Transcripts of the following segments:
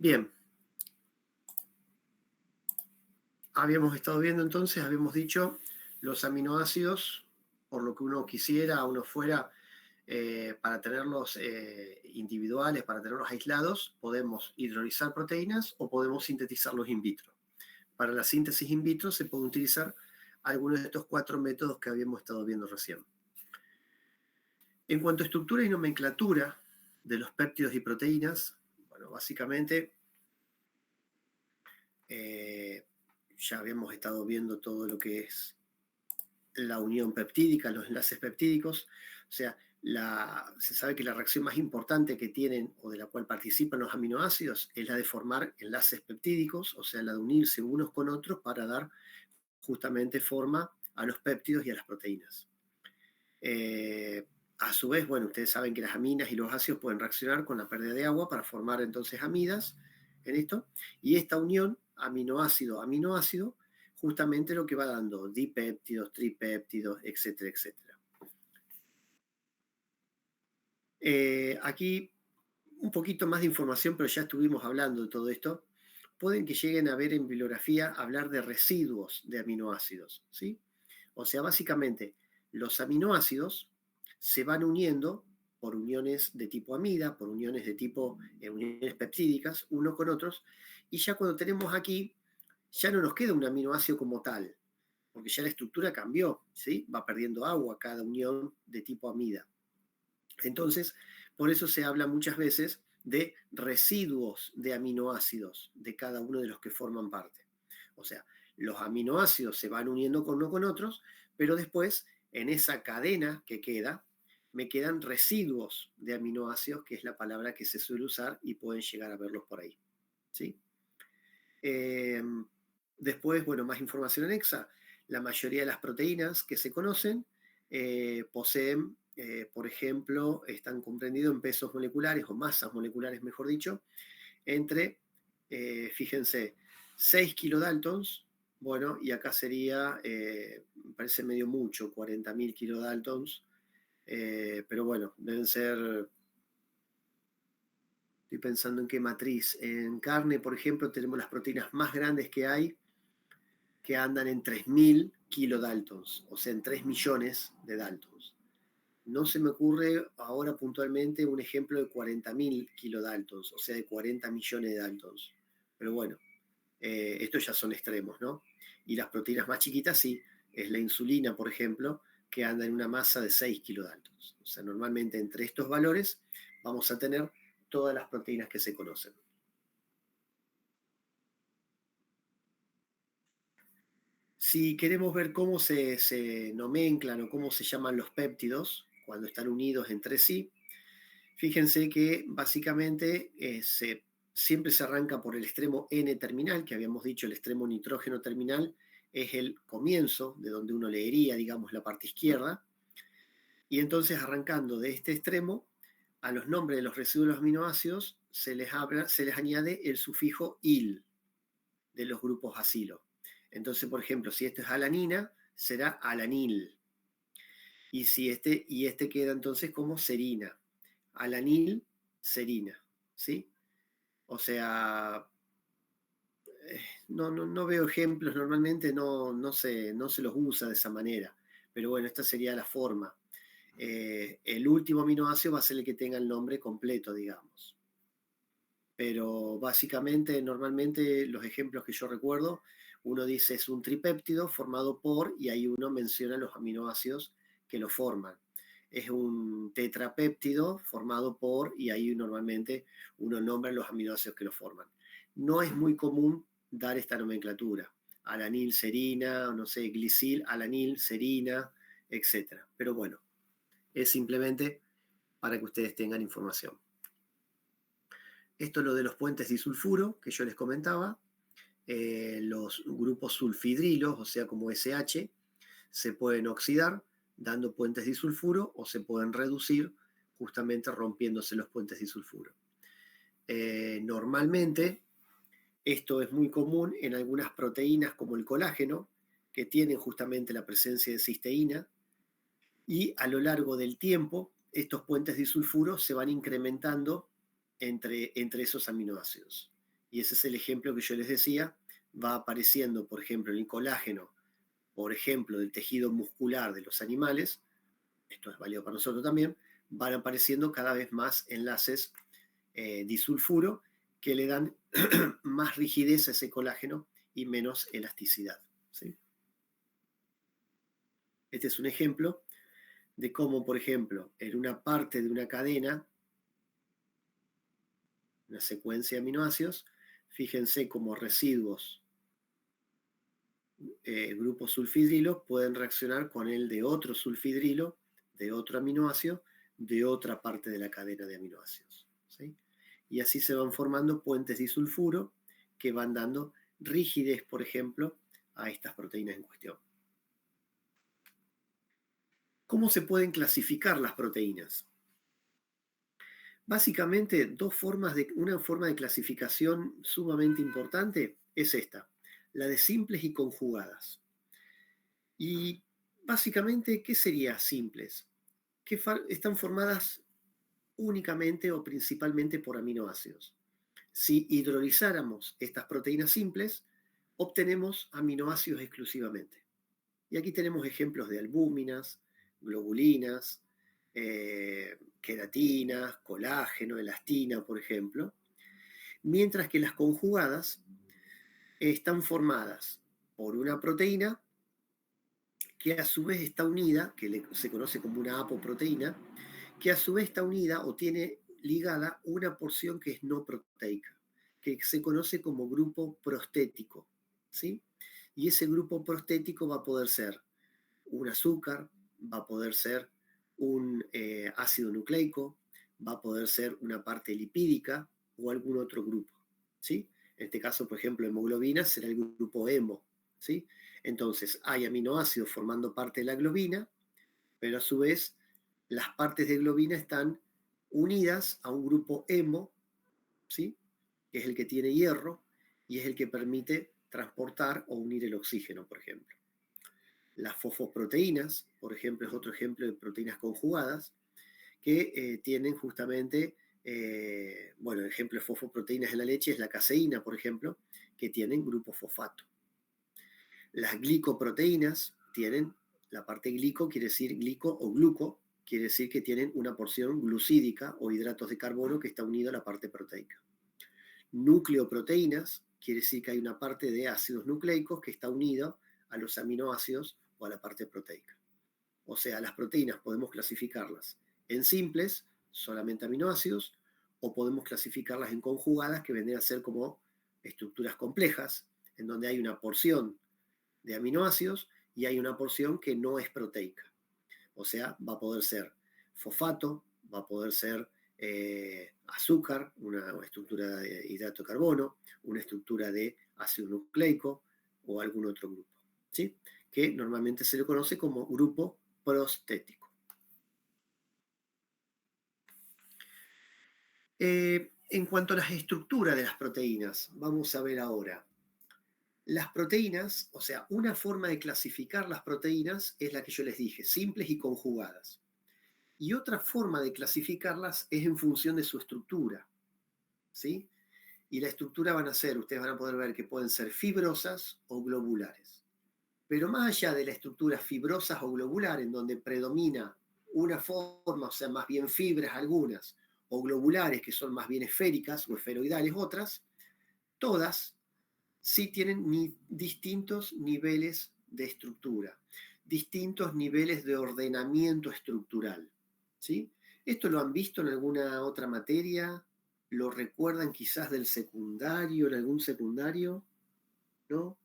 Bien, habíamos estado viendo entonces, habíamos dicho los aminoácidos, por lo que uno quisiera, uno fuera, para tenerlos individuales, para tenerlos aislados, podemos hidrolizar proteínas o podemos sintetizarlos in vitro. Para la síntesis in vitro se puede utilizar algunos de estos 4 métodos que habíamos estado viendo recién. En cuanto a estructura y nomenclatura de los péptidos y proteínas, bueno, básicamente ya habíamos estado viendo todo lo que es la unión peptídica, los enlaces peptídicos. O sea, se sabe que la reacción más importante que tienen o de la cual participan los aminoácidos es la de formar enlaces peptídicos, o sea, la de unirse unos con otros para dar justamente forma a los péptidos y a las proteínas. A su vez, bueno, ustedes saben que las aminas y los ácidos pueden reaccionar con la pérdida de agua para formar entonces amidas en esto, y esta unión aminoácido-aminoácido justamente lo que va dando dipéptidos, tripéptidos, etcétera, etcétera. Aquí un poquito más de información, pero ya estuvimos hablando de todo esto. Pueden que lleguen a ver en bibliografía hablar de residuos de aminoácidos, ¿sí? O sea, básicamente los aminoácidos se van uniendo por uniones de tipo amida, por uniones de tipo uniones peptídicas, unos con otros, y ya cuando tenemos aquí, ya no nos queda un aminoácido como tal, porque ya la estructura cambió, ¿sí? Va perdiendo agua cada unión de tipo amida. Entonces, por eso se habla muchas veces de residuos de aminoácidos de cada uno de los que forman parte. O sea, los aminoácidos se van uniendo con uno con otros, pero después, en esa cadena que queda, me quedan residuos de aminoácidos, que es la palabra que se suele usar y pueden llegar a verlos por ahí. ¿Sí? Después, bueno, más información anexa. La mayoría de las proteínas que se conocen poseen, por ejemplo, están comprendidos en pesos moleculares o masas moleculares, mejor dicho, entre, fíjense, 6 kilodaltons, bueno, y acá sería, me parece medio mucho, 40.000 kilodaltons, pero bueno, deben ser, estoy pensando en qué matriz. En carne, por ejemplo, tenemos las proteínas más grandes que hay, que andan en 3.000 kilodaltons, o sea, en 3 millones de daltons. No se me ocurre ahora puntualmente un ejemplo de 40.000 kilodaltons, o sea, de 40 millones de daltons. Pero bueno, estos ya son extremos, ¿no? Y las proteínas más chiquitas sí, es la insulina, por ejemplo, que anda en una masa de 6 kilodaltons. O sea, normalmente entre estos valores vamos a tener todas las proteínas que se conocen. Si queremos ver cómo se nomenclan o cómo se llaman los péptidos cuando están unidos entre sí, fíjense que básicamente siempre se arranca por el extremo N terminal, que habíamos dicho el extremo nitrógeno terminal es el comienzo de donde uno leería, digamos, la parte izquierda, y entonces arrancando de este extremo, a los nombres de los residuos de los aminoácidos se les añade el sufijo -il de los grupos acilo. Entonces, por ejemplo, si esto es alanina, será alanil. Y si este queda entonces como serina. Alanil, serina. ¿Sí? O sea, no veo ejemplos, normalmente no se los usa de esa manera. Pero bueno, esta sería la forma. El último aminoácido va a ser el que tenga el nombre completo, digamos. Pero básicamente, normalmente, los ejemplos que yo recuerdo, uno dice es un tripéptido formado por, y ahí uno menciona los aminoácidos que lo forman. Es un tetrapéptido formado por, y ahí normalmente uno nombra los aminoácidos que lo forman. No es muy común dar esta nomenclatura. Alanil, serina, no sé, glisil, alanil, serina, etc. Pero bueno, es simplemente para que ustedes tengan información. Esto es lo de los puentes disulfuro que yo les comentaba. Los grupos sulfidrilos, o sea, como SH, se pueden oxidar dando puentes disulfuro o se pueden reducir justamente rompiéndose los puentes disulfuro. Normalmente, esto es muy común en algunas proteínas como el colágeno, que tienen justamente la presencia de cisteína, y a lo largo del tiempo, estos puentes disulfuros se van incrementando entre esos aminoácidos. Y ese es el ejemplo que yo les decía. Va apareciendo, por ejemplo, en el colágeno, por ejemplo, del tejido muscular de los animales, esto es válido para nosotros también, van apareciendo cada vez más enlaces disulfuro que le dan más rigidez a ese colágeno y menos elasticidad. ¿Sí? Este es un ejemplo de cómo, por ejemplo, en una parte de una cadena, una secuencia de aminoácidos, fíjense cómo residuos grupos sulfidrilo pueden reaccionar con el de otro sulfidrilo, de otro aminoácido, de otra parte de la cadena de aminoácidos. ¿Sí? Y así se van formando puentes disulfuro que van dando rigidez, por ejemplo, a estas proteínas en cuestión. ¿Cómo se pueden clasificar las proteínas? Básicamente, una forma de clasificación sumamente importante es esta, la de simples y conjugadas. Y básicamente, ¿qué sería simples? Que están formadas únicamente o principalmente por aminoácidos. Si hidrolizáramos estas proteínas simples, obtenemos aminoácidos exclusivamente. Y aquí tenemos ejemplos de albúminas, globulinas, queratinas, colágeno, elastina, por ejemplo. Mientras que las conjugadas están formadas por una proteína que a su vez está unida, que se conoce como una apoproteína, que a su vez está unida o tiene ligada una porción que es no proteica, que se conoce como grupo prostético, ¿sí? Y ese grupo prostético va a poder ser un azúcar, va a poder ser un ácido nucleico, va a poder ser una parte lipídica o algún otro grupo, ¿sí? En este caso, por ejemplo, hemoglobina será el grupo hemo, ¿sí? Entonces, hay aminoácidos formando parte de la globina, pero a su vez las partes de globina están unidas a un grupo hemo, ¿sí? Que es el que tiene hierro y es el que permite transportar o unir el oxígeno, por ejemplo. Las fosfoproteínas, por ejemplo, es otro ejemplo de proteínas conjugadas que tienen justamente, bueno, el ejemplo de fosfoproteínas en la leche es la caseína, por ejemplo, que tienen grupo fosfato. Las glicoproteínas tienen, la parte glico quiere decir glico o gluco, quiere decir que tienen una porción glucídica o hidratos de carbono que está unido a la parte proteica. Nucleoproteínas quiere decir que hay una parte de ácidos nucleicos que está unido a los aminoácidos o a la parte proteica. O sea, las proteínas podemos clasificarlas en simples, solamente aminoácidos, o podemos clasificarlas en conjugadas, que vendrían a ser como estructuras complejas, en donde hay una porción de aminoácidos y hay una porción que no es proteica. O sea, va a poder ser fosfato, va a poder ser azúcar, una estructura de hidrato de carbono, una estructura de ácido nucleico o algún otro grupo, ¿sí? Que normalmente se le conoce como grupo prostético. En cuanto a las estructuras de las proteínas, vamos a ver ahora. Las proteínas, o sea, una forma de clasificar las proteínas es la que yo les dije, simples y conjugadas. Y otra forma de clasificarlas es en función de su estructura, ¿sí? Y la estructura van a ser, ustedes van a poder ver que pueden ser fibrosas o globulares. Pero más allá de la estructura fibrosas o globular, en donde predomina una forma, o sea, más bien fibras algunas, o globulares, que son más bien esféricas o esferoidales otras, todas sí tienen distintos niveles de estructura, distintos niveles de ordenamiento estructural, ¿sí? ¿Esto lo han visto en alguna otra materia? ¿Lo recuerdan quizás del secundario, en algún secundario? ¿No?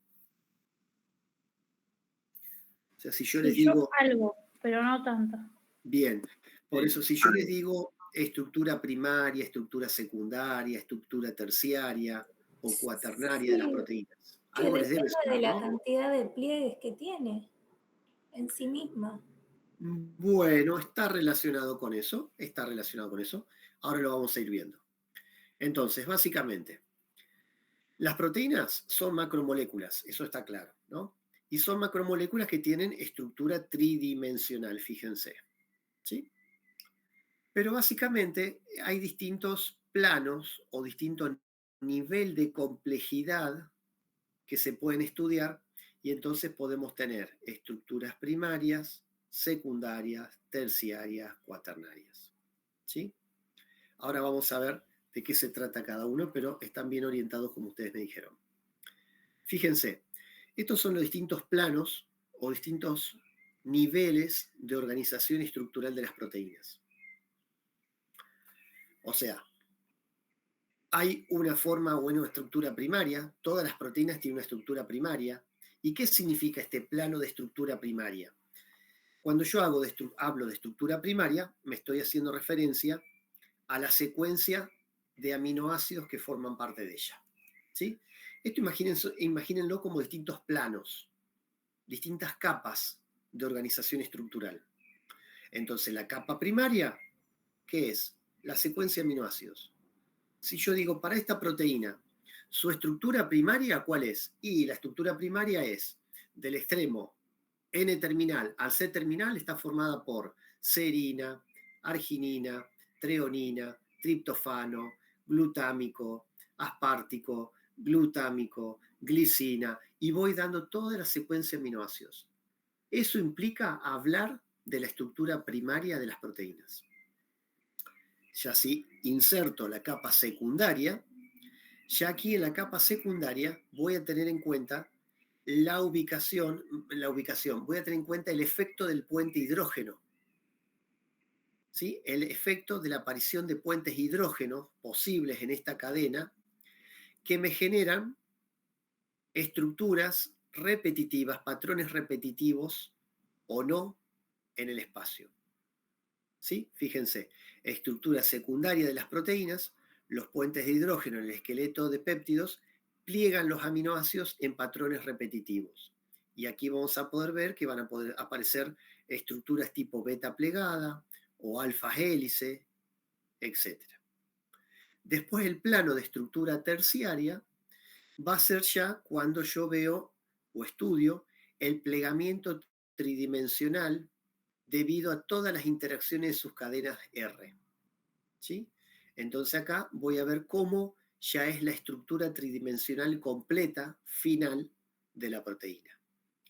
O sea, si yo les Y yo digo... algo, pero no tanto. Bien, por eso si yo les digo estructura primaria, estructura secundaria, estructura terciaria o cuaternaria de las Sí, proteínas, que algo les debe depende de sonar, la ¿no? cantidad de pliegues que tiene en sí misma. Bueno, está relacionado con eso, está relacionado con eso. Ahora lo vamos a ir viendo. Entonces, básicamente, las proteínas son macromoléculas, eso está claro, ¿no? Y son macromoléculas que tienen estructura tridimensional, fíjense, ¿sí? Pero básicamente hay distintos planos o distintos nivel de complejidad que se pueden estudiar y entonces podemos tener estructuras primarias, secundarias, terciarias, cuaternarias. ¿Sí? Ahora vamos a ver de qué se trata cada uno, pero están bien orientados como ustedes me dijeron. Fíjense, estos son los distintos planos o distintos niveles de organización estructural de las proteínas. O sea, hay una forma o una estructura primaria, todas las proteínas tienen una estructura primaria. ¿Y qué significa este plano de estructura primaria? Cuando yo hablo de estructura primaria, me estoy haciendo referencia a la secuencia de aminoácidos que forman parte de ella. ¿Sí? Esto imagínenlo como distintos planos, distintas capas de organización estructural. Entonces, la capa primaria, ¿qué es? La secuencia de aminoácidos. Si yo digo, para esta proteína, ¿su estructura primaria cuál es? Y la estructura primaria es del extremo N terminal al C terminal, está formada por serina, arginina, treonina, triptofano, glutámico, aspartico, glutámico, glicina, y voy dando toda la secuencia de aminoácidos. Eso implica hablar de la estructura primaria de las proteínas. Ya si inserto la capa secundaria, ya aquí en la capa secundaria voy a tener en cuenta la ubicación, voy a tener en cuenta el efecto del puente hidrógeno. ¿Sí? El efecto de la aparición de puentes hidrógenos posibles en esta cadena que me generan estructuras repetitivas, patrones repetitivos o no en el espacio. ¿Sí? Fíjense, estructura secundaria de las proteínas, los puentes de hidrógeno en el esqueleto de péptidos pliegan los aminoácidos en patrones repetitivos. Y aquí vamos a poder ver que van a poder aparecer estructuras tipo beta plegada o alfa hélice, etc. Después el plano de estructura terciaria va a ser ya cuando yo veo o estudio el plegamiento tridimensional debido a todas las interacciones de sus cadenas R. ¿Sí? Entonces acá voy a ver cómo ya es la estructura tridimensional completa final de la proteína,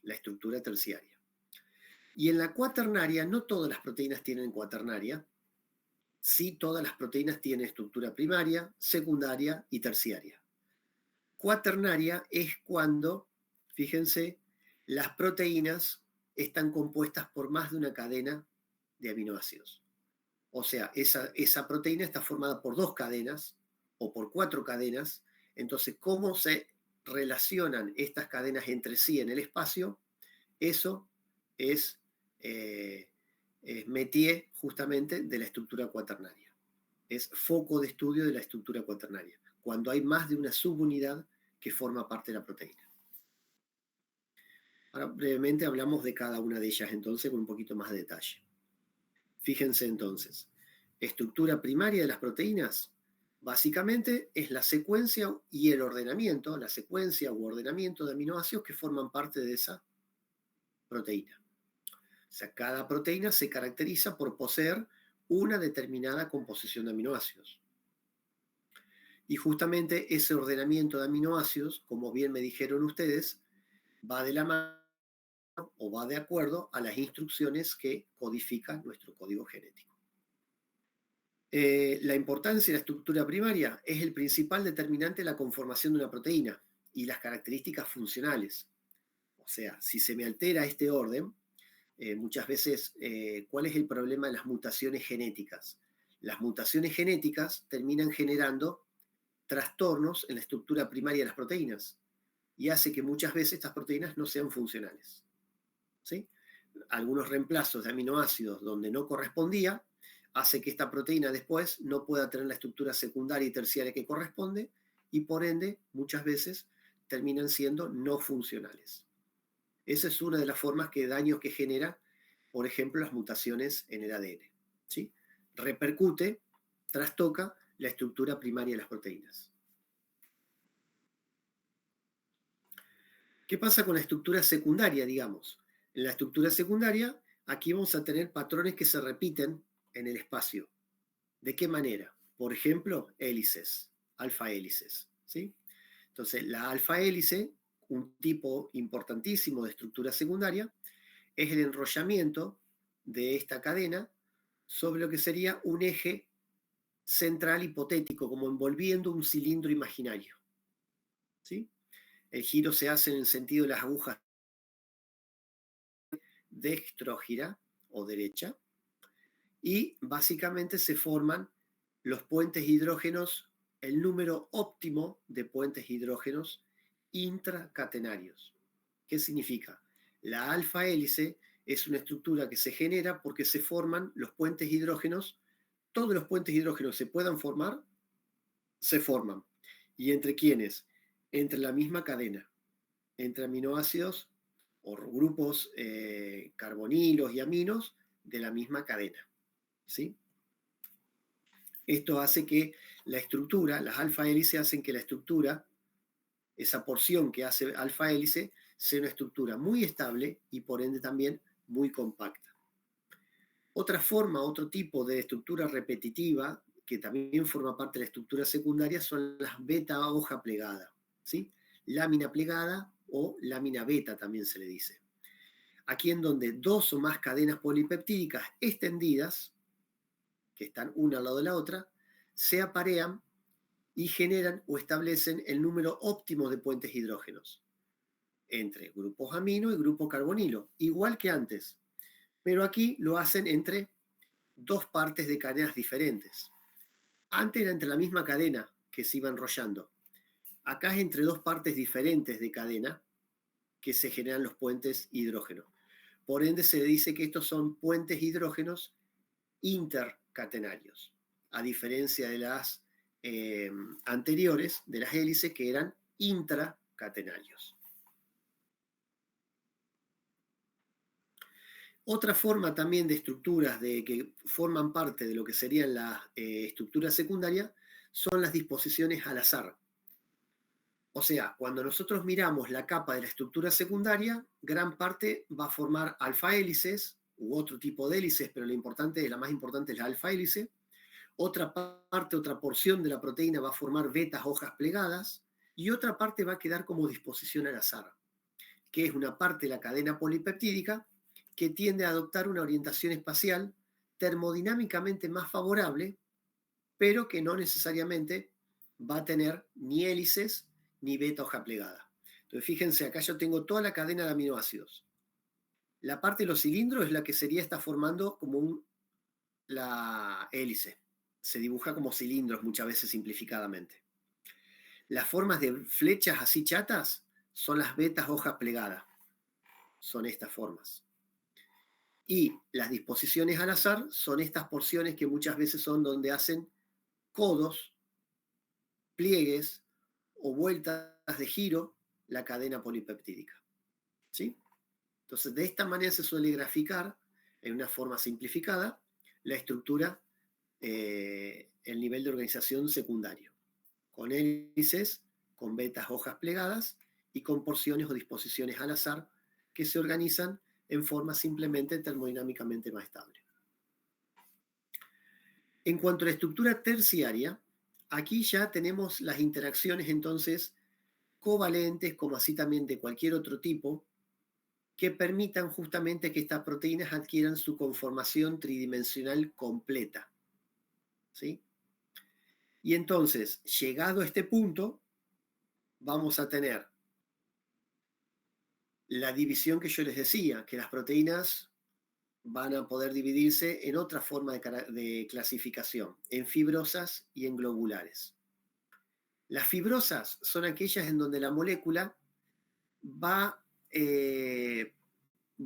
la estructura terciaria. Y en la cuaternaria, no todas las proteínas tienen cuaternaria, sí todas las proteínas tienen estructura primaria, secundaria y terciaria. Cuaternaria es cuando, fíjense, las proteínas están compuestas por más de una cadena de aminoácidos. O sea, esa proteína está formada por 2 cadenas o por 4 cadenas. Entonces, ¿cómo se relacionan estas cadenas entre sí en el espacio? Eso es métier justamente de la estructura cuaternaria. Es foco de estudio de la estructura cuaternaria, cuando hay más de una subunidad que forma parte de la proteína. Ahora brevemente hablamos de cada una de ellas entonces con un poquito más de detalle. Fíjense entonces, estructura primaria de las proteínas básicamente es la secuencia y el ordenamiento, la secuencia u ordenamiento de aminoácidos que forman parte de esa proteína. O sea, cada proteína se caracteriza por poseer una determinada composición de aminoácidos. Y justamente ese ordenamiento de aminoácidos, como bien me dijeron ustedes, va de la mano o va de acuerdo a las instrucciones que codifica nuestro código genético. La importancia de la estructura primaria es el principal determinante de la conformación de una proteína y las características funcionales. O sea, si se me altera este orden, muchas veces, ¿cuál es el problema de las mutaciones genéticas? Las mutaciones genéticas terminan generando trastornos en la estructura primaria de las proteínas y hace que muchas veces estas proteínas no sean funcionales. ¿Sí? Algunos reemplazos de aminoácidos donde no correspondía hace que esta proteína después no pueda tener la estructura secundaria y terciaria que corresponde y por ende muchas veces terminan siendo no funcionales. Esa es una de las formas que daños que genera, por ejemplo, las mutaciones en el ADN. ¿Sí? Repercute, trastoca la estructura primaria de las proteínas. ¿Qué pasa con la estructura secundaria, digamos? En la estructura secundaria, aquí vamos a tener patrones que se repiten en el espacio. ¿De qué manera? Por ejemplo, hélices, alfa hélices. ¿sí? Entonces, la alfa hélice, un tipo importantísimo de estructura secundaria, es el enrollamiento de esta cadena sobre lo que sería un eje central hipotético, como envolviendo un cilindro imaginario, ¿sí? El giro se hace en el sentido de las agujas dextrógira o derecha, y básicamente se forman los puentes hidrógenos, el número óptimo de puentes hidrógenos intracatenarios. ¿Qué significa? La alfa hélice es una estructura que se genera porque se forman los puentes hidrógenos, todos los puentes hidrógenos se puedan formar, se forman. ¿Y entre quiénes? Entre la misma cadena, entre aminoácidos o grupos carbonilos y aminos de la misma cadena, ¿sí? Esto hace que la estructura, las alfa hélices hacen que la estructura, esa porción que hace alfa hélice, sea una estructura muy estable y por ende también muy compacta. Otra forma, otro tipo de estructura repetitiva que también forma parte de la estructura secundaria son las beta hoja plegada, ¿sí? Lámina plegada o lámina beta también se le dice. Aquí en donde dos o más cadenas polipeptídicas extendidas, que están una al lado de la otra, se aparean y generan o establecen el número óptimo de puentes hidrógenos entre grupos amino y grupo carbonilo, igual que antes, pero aquí lo hacen entre dos partes de cadenas diferentes. Antes era entre la misma cadena que se iba enrollando. Acá es entre dos partes diferentes de cadena que se generan los puentes hidrógenos. Por ende se dice que estos son puentes hidrógenos intercatenarios, a diferencia de las anteriores, de las hélices, que eran intracatenarios. Otra forma también de estructuras que forman parte de lo que serían las estructuras secundarias son las disposiciones al azar. O sea, cuando nosotros miramos la capa de la estructura secundaria, gran parte va a formar alfa hélices u otro tipo de hélices, pero la más importante es la alfa hélice. Otra parte, otra porción de la proteína va a formar betas hojas plegadas y otra parte va a quedar como disposición al azar, que es una parte de la cadena polipeptídica que tiende a adoptar una orientación espacial termodinámicamente más favorable, pero que no necesariamente va a tener ni hélices ni beta hoja plegada. Entonces fíjense, acá yo tengo toda la cadena de aminoácidos. La parte de los cilindros es la que está formando como la hélice. Se dibuja como cilindros muchas veces simplificadamente. Las formas de flechas así chatas son las betas hojas plegadas. Son estas formas. Y las disposiciones al azar son estas porciones que muchas veces son donde hacen codos, pliegues o vueltas de giro la cadena polipeptídica, ¿sí? Entonces, de esta manera se suele graficar, en una forma simplificada, la estructura, el nivel de organización secundario, con hélices, con betas hojas plegadas y con porciones o disposiciones al azar que se organizan en forma simplemente termodinámicamente más estable. En cuanto a la estructura terciaria, aquí ya tenemos las interacciones entonces covalentes, como así también de cualquier otro tipo, que permitan justamente que estas proteínas adquieran su conformación tridimensional completa, ¿sí? Y entonces, llegado a este punto, vamos a tener la división que yo les decía, que las proteínas van a poder dividirse en otra forma de clasificación, en fibrosas y en globulares. Las fibrosas son aquellas en donde la molécula va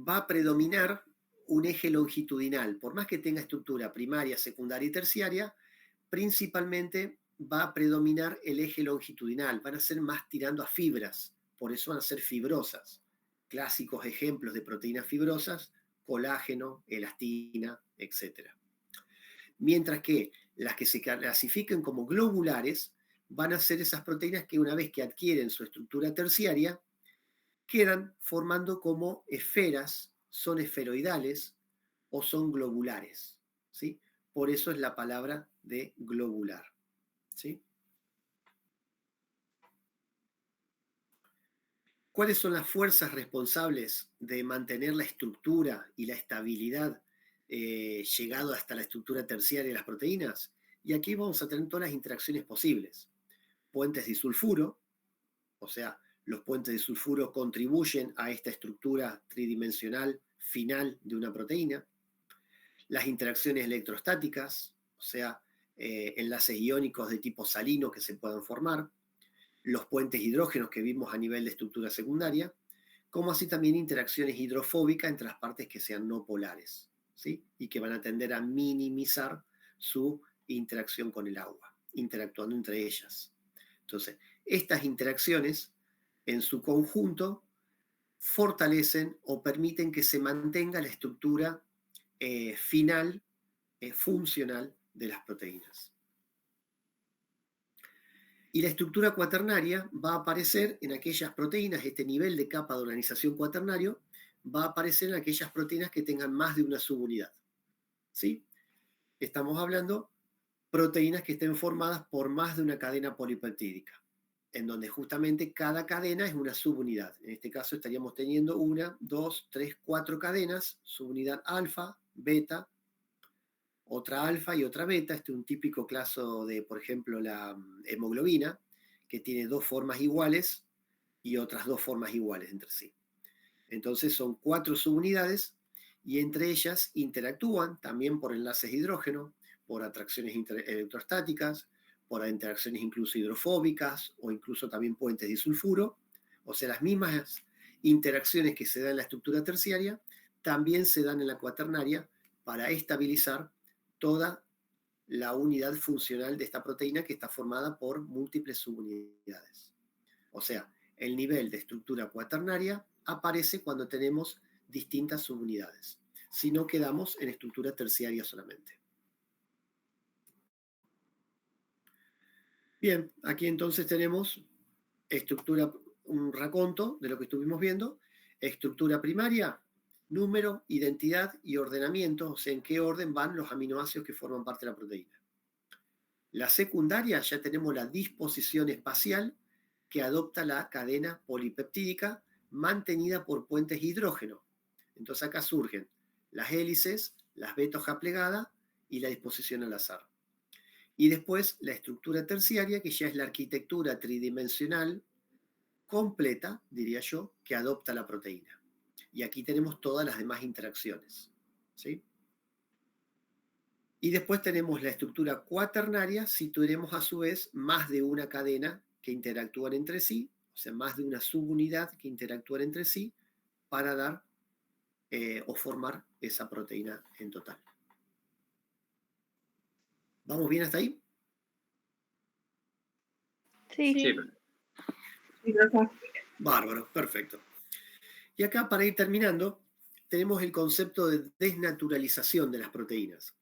a predominar un eje longitudinal. Por más que tenga estructura primaria, secundaria y terciaria, principalmente va a predominar el eje longitudinal. Van a ser más tirando a fibras, por eso van a ser fibrosas. Clásicos ejemplos de proteínas fibrosas: colágeno, elastina, etc. Mientras que las que se clasifican como globulares van a ser esas proteínas que, una vez que adquieren su estructura terciaria, quedan formando como esferas, son esferoidales o son globulares, ¿sí? Por eso es la palabra de globular, ¿sí? ¿Cuáles son las fuerzas responsables de mantener la estructura y la estabilidad llegado hasta la estructura terciaria de las proteínas? Y aquí vamos a tener todas las interacciones posibles. Puentes disulfuro, o sea, los puentes disulfuro contribuyen a esta estructura tridimensional final de una proteína. Las interacciones electrostáticas, o sea, enlaces iónicos de tipo salino que se puedan formar, los puentes hidrógenos que vimos a nivel de estructura secundaria, como así también interacciones hidrofóbicas entre las partes que sean no polares, ¿sí? Y que van a tender a minimizar su interacción con el agua, interactuando entre ellas. Entonces, estas interacciones en su conjunto fortalecen o permiten que se mantenga la estructura final, funcional de las proteínas. Y la estructura cuaternaria va a aparecer en aquellas proteínas, este nivel de capa de organización cuaternario va a aparecer en aquellas proteínas que tengan más de una subunidad. ¿Sí? Estamos hablando proteínas que estén formadas por más de una cadena polipeptídica, en donde justamente cada cadena es una subunidad. En este caso estaríamos teniendo 1, 2, 3, 4 cadenas, subunidad alfa, beta, otra alfa y otra beta. Este es un típico caso de, por ejemplo, la hemoglobina, que tiene 2 formas iguales y otras 2 formas iguales entre sí. Entonces son 4 subunidades y entre ellas interactúan también por enlaces de hidrógeno, por atracciones electrostáticas, por interacciones incluso hidrofóbicas o incluso también puentes disulfuro. O sea, las mismas interacciones que se dan en la estructura terciaria también se dan en la cuaternaria para estabilizar toda la unidad funcional de esta proteína que está formada por múltiples subunidades. O sea, el nivel de estructura cuaternaria aparece cuando tenemos distintas subunidades. Si no, quedamos en estructura terciaria solamente. Bien, aquí entonces tenemos estructura, un raconto de lo que estuvimos viendo. Estructura primaria, número, identidad y ordenamiento, o sea, en qué orden van los aminoácidos que forman parte de la proteína. La secundaria, ya tenemos la disposición espacial que adopta la cadena polipeptídica mantenida por puentes hidrógeno. Entonces acá surgen las hélices, las beta-hoja plegada y la disposición al azar. Y después la estructura terciaria, que ya es la arquitectura tridimensional completa, diría yo, que adopta la proteína. Y aquí tenemos todas las demás interacciones. ¿Sí? Y después tenemos la estructura cuaternaria, si tuviéramos a su vez más de una cadena que interactúan entre sí, o sea, más de una subunidad que interactúan entre sí para dar o formar esa proteína en total. ¿Vamos bien hasta ahí? Sí. Bárbaro, perfecto. Y acá, para ir terminando, tenemos el concepto de desnaturalización de las proteínas.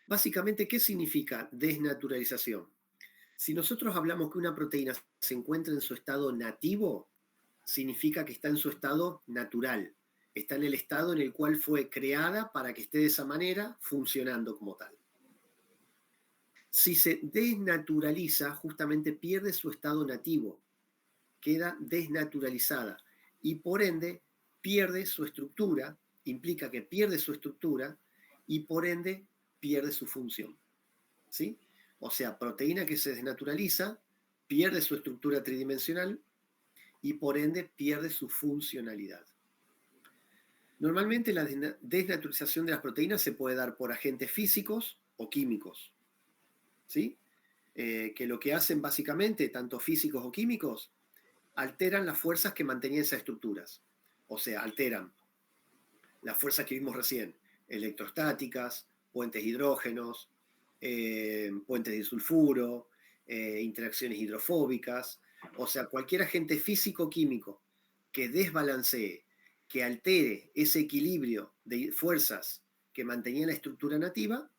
Básicamente, ¿qué significa desnaturalización? Si nosotros hablamos que una proteína se encuentra en su estado nativo, significa que está en su estado natural, está en el estado en el cual fue creada para que esté de esa manera funcionando como tal. Si se desnaturaliza, justamente pierde su estado nativo, queda desnaturalizada y por ende pierde su estructura, implica que pierde su estructura y por ende pierde su función. ¿Sí? O sea, proteína que se desnaturaliza pierde su estructura tridimensional y por ende pierde su funcionalidad. Normalmente la desnaturalización de las proteínas se puede dar por agentes físicos o químicos. ¿Sí? Que lo que hacen básicamente, tanto físicos o químicos, alteran las fuerzas que mantenían esas estructuras. O sea, alteran las fuerzas que vimos recién, electrostáticas, puentes hidrógenos, puentes de sulfuro, interacciones hidrofóbicas. O sea, cualquier agente físico-químico que desbalancee, que altere ese equilibrio de fuerzas que mantenía la estructura nativa,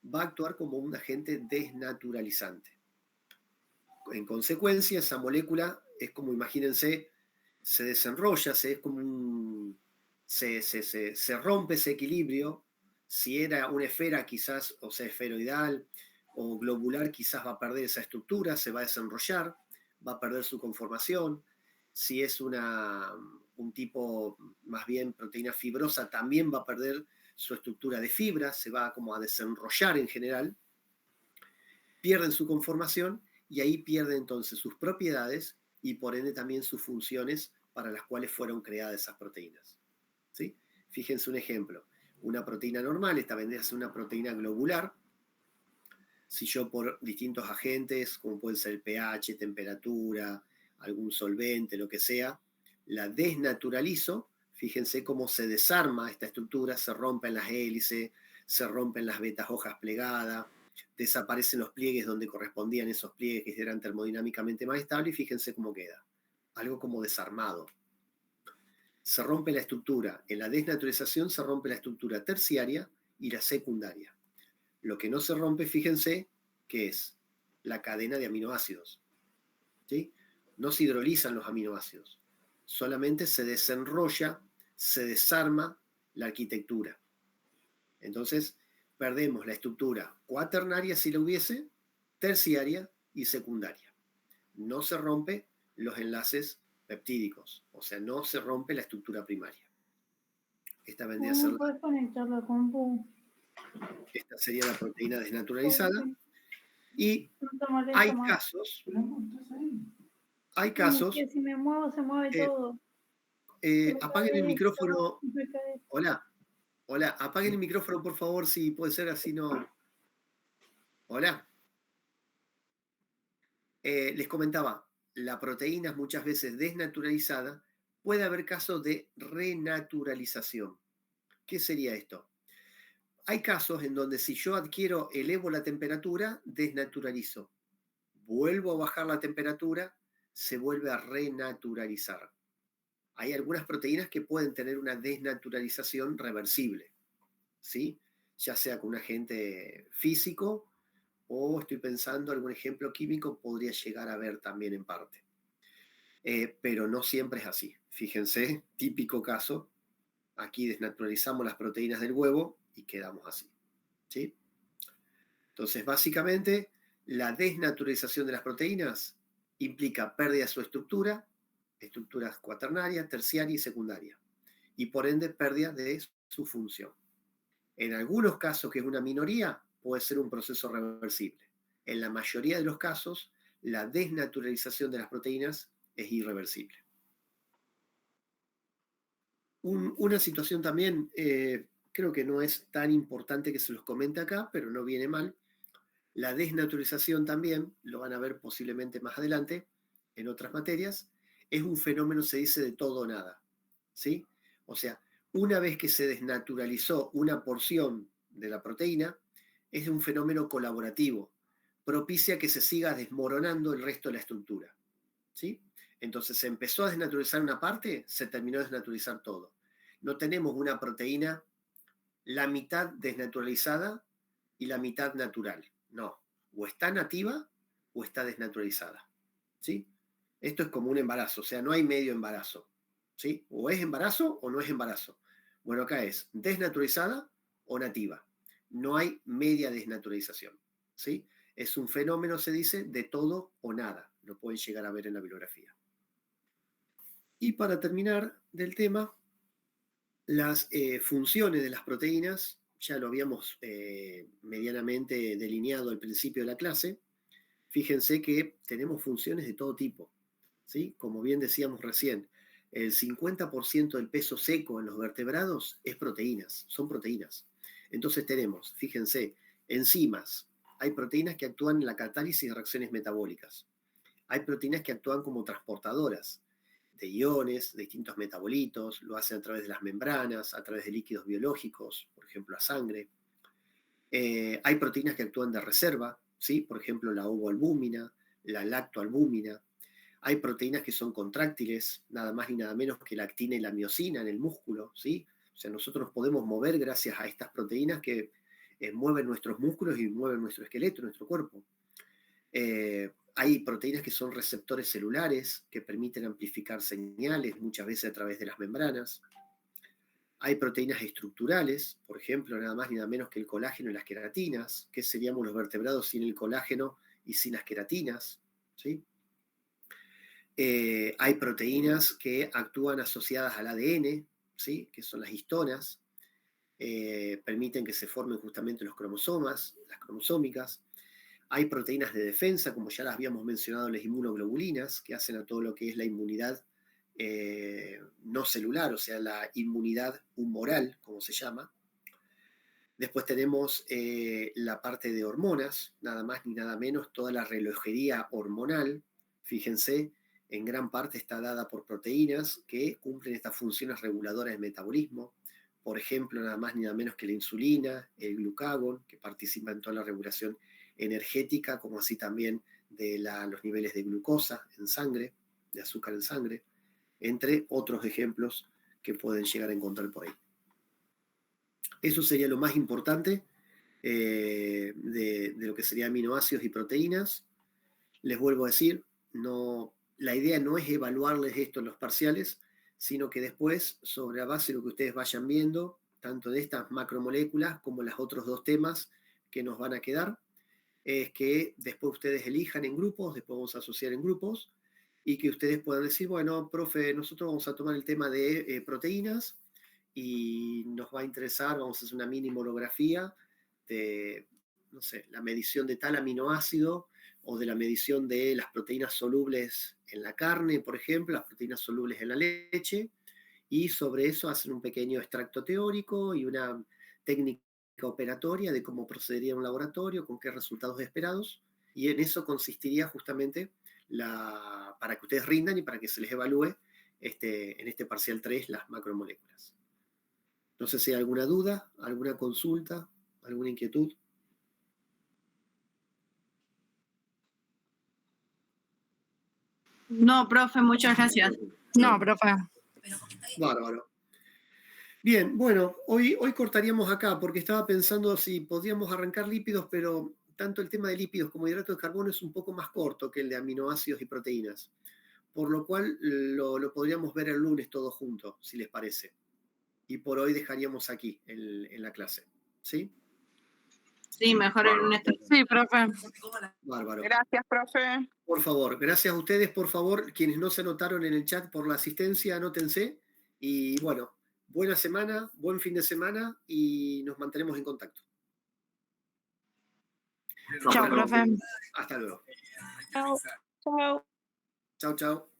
va a actuar como un agente desnaturalizante. En consecuencia, esa molécula es como, imagínense, se desenrolla, se rompe ese equilibrio. Si era una esfera, quizás, o sea, esferoidal o globular, quizás va a perder esa estructura, se va a desenrollar, va a perder su conformación. Si es un tipo más bien proteína fibrosa, también va a perder su estructura de fibra, se va como a desenrollar en general, pierden su conformación y ahí pierden entonces sus propiedades y por ende también sus funciones para las cuales fueron creadas esas proteínas. ¿Sí? Fíjense un ejemplo. Una proteína normal, esta vendría a ser una proteína globular. Si yo por distintos agentes, como pueden ser el pH, temperatura, algún solvente, lo que sea, la desnaturalizo, fíjense cómo se desarma esta estructura, se rompen las hélices, se rompen las vetas hojas plegadas, desaparecen los pliegues donde correspondían esos pliegues que eran termodinámicamente más estables y fíjense cómo queda. Algo como desarmado. Se rompe la estructura. En la desnaturalización se rompe la estructura terciaria y la secundaria. Lo que no se rompe, fíjense, que es la cadena de aminoácidos. ¿Sí? No se hidrolizan los aminoácidos. Solamente se desenrolla, se desarma la arquitectura. Entonces, perdemos la estructura cuaternaria si la hubiese, terciaria y secundaria. No se rompe los enlaces peptídicos, o sea, no se rompe la estructura primaria. Esta vendría a ser ¿Puedes conectar la compu? esta sería la proteína desnaturalizada. Y hay casos. Que si me muevo, se mueve todo. Apaguen el micrófono. Hola, apaguen el micrófono, por favor, si puede ser así, no. Hola. Les comentaba, la proteína muchas veces desnaturalizada, puede haber casos de renaturalización. ¿Qué sería esto? Hay casos en donde si yo elevo la temperatura, desnaturalizo. Vuelvo a bajar la temperatura, se vuelve a renaturalizar. Hay algunas proteínas que pueden tener una desnaturalización reversible, ¿sí? Ya sea con un agente físico o estoy pensando algún ejemplo químico podría llegar a ver también en parte. Pero no siempre es así. Fíjense, típico caso, aquí desnaturalizamos las proteínas del huevo y quedamos así, ¿sí? Entonces, básicamente, la desnaturalización de las proteínas implica pérdida de su estructura, estructuras cuaternarias, terciaria y secundaria, y por ende pérdida de su función. En algunos casos, que es una minoría, puede ser un proceso reversible. En la mayoría de los casos, la desnaturalización de las proteínas es irreversible. Una situación también, creo que no es tan importante que se los comente acá, pero no viene mal. La desnaturalización también, lo van a ver posiblemente más adelante en otras materias, es un fenómeno, se dice, de todo o nada. ¿Sí? O sea, una vez que se desnaturalizó una porción de la proteína, es un fenómeno colaborativo, propicia que se siga desmoronando el resto de la estructura. ¿Sí? Entonces se empezó a desnaturalizar una parte, se terminó de desnaturalizar todo. No tenemos una proteína la mitad desnaturalizada y la mitad natural. No, o está nativa o está desnaturalizada. ¿Sí? Esto es como un embarazo, o sea, no hay medio embarazo. ¿Sí? O es embarazo o no es embarazo. Bueno, acá es desnaturalizada o nativa. No hay media desnaturalización. ¿Sí? Es un fenómeno, se dice, de todo o nada. Lo pueden llegar a ver en la bibliografía. Y para terminar del tema, las funciones de las proteínas, ya lo habíamos medianamente delineado al principio de la clase. Fíjense que tenemos funciones de todo tipo, ¿sí? Como bien decíamos recién, el 50% del peso seco en los vertebrados es proteínas, son proteínas. Entonces tenemos, fíjense, enzimas. Hay proteínas que actúan en la catálisis de reacciones metabólicas. Hay proteínas que actúan como transportadoras de iones, de distintos metabolitos, lo hacen a través de las membranas, a través de líquidos biológicos, por ejemplo, la sangre. Hay proteínas que actúan de reserva, ¿sí? Por ejemplo, la ovoalbúmina, la lactoalbúmina. Hay proteínas que son contráctiles, nada más ni nada menos que la actina y la miosina en el músculo, ¿sí? O sea, nosotros nos podemos mover gracias a estas proteínas que mueven nuestros músculos y mueven nuestro esqueleto, nuestro cuerpo. Hay proteínas que son receptores celulares que permiten amplificar señales, muchas veces a través de las membranas. Hay proteínas estructurales, por ejemplo, nada más ni nada menos que el colágeno y las queratinas. ¿Qué seríamos los vertebrados sin el colágeno y sin las queratinas? ¿Sí? Hay proteínas que actúan asociadas al ADN, ¿sí? Que son las histonas, permiten que se formen justamente los cromosomas, las cromosómicas. Hay proteínas de defensa, como ya las habíamos mencionado, las inmunoglobulinas, que hacen a todo lo que es la inmunidad no celular, o sea, la inmunidad humoral, como se llama. Después tenemos la parte de hormonas, nada más ni nada menos, toda la relojería hormonal, fíjense, en gran parte está dada por proteínas que cumplen estas funciones reguladoras del metabolismo. Por ejemplo, nada más ni nada menos que la insulina, el glucagón, que participa en toda la regulación energética, como así también de los niveles de glucosa en sangre, de azúcar en sangre, entre otros ejemplos que pueden llegar a encontrar por ahí. Eso sería lo más importante de lo que serían aminoácidos y proteínas. Les vuelvo a decir, la idea no es evaluarles esto en los parciales, sino que después, sobre la base de lo que ustedes vayan viendo, tanto de estas macromoléculas como los otros dos temas que nos van a quedar, es que después ustedes elijan en grupos, después vamos a asociar en grupos, y que ustedes puedan decir, bueno, profe, nosotros vamos a tomar el tema de proteínas, y nos va a interesar, vamos a hacer una mini monografía de, no sé, la medición de tal aminoácido o de la medición de las proteínas solubles en la carne, por ejemplo, las proteínas solubles en la leche, y sobre eso hacen un pequeño extracto teórico y una técnica operatoria de cómo procedería un laboratorio, con qué resultados esperados, y en eso consistiría justamente para que ustedes rindan y para que se les evalúe en este parcial 3 las macromoléculas. No sé si hay alguna duda, alguna consulta, alguna inquietud. No, profe, muchas gracias. No, profe. Bárbaro. Bien, bueno, hoy cortaríamos acá porque estaba pensando si podíamos arrancar lípidos, pero tanto el tema de lípidos como hidratos de carbono es un poco más corto que el de aminoácidos y proteínas, por lo cual lo podríamos ver el lunes todos juntos, si les parece. Y por hoy dejaríamos aquí en la clase. ¿Sí? Sí, mejor el lunes. Sí, profe. Bárbaro. Gracias, profe. Por favor, gracias a ustedes, por favor, quienes no se anotaron en el chat por la asistencia, anótense. Y bueno, buena semana, buen fin de semana y nos mantenemos en contacto. Chao, profe. Hasta luego. Chao. Chao. Chao, chao.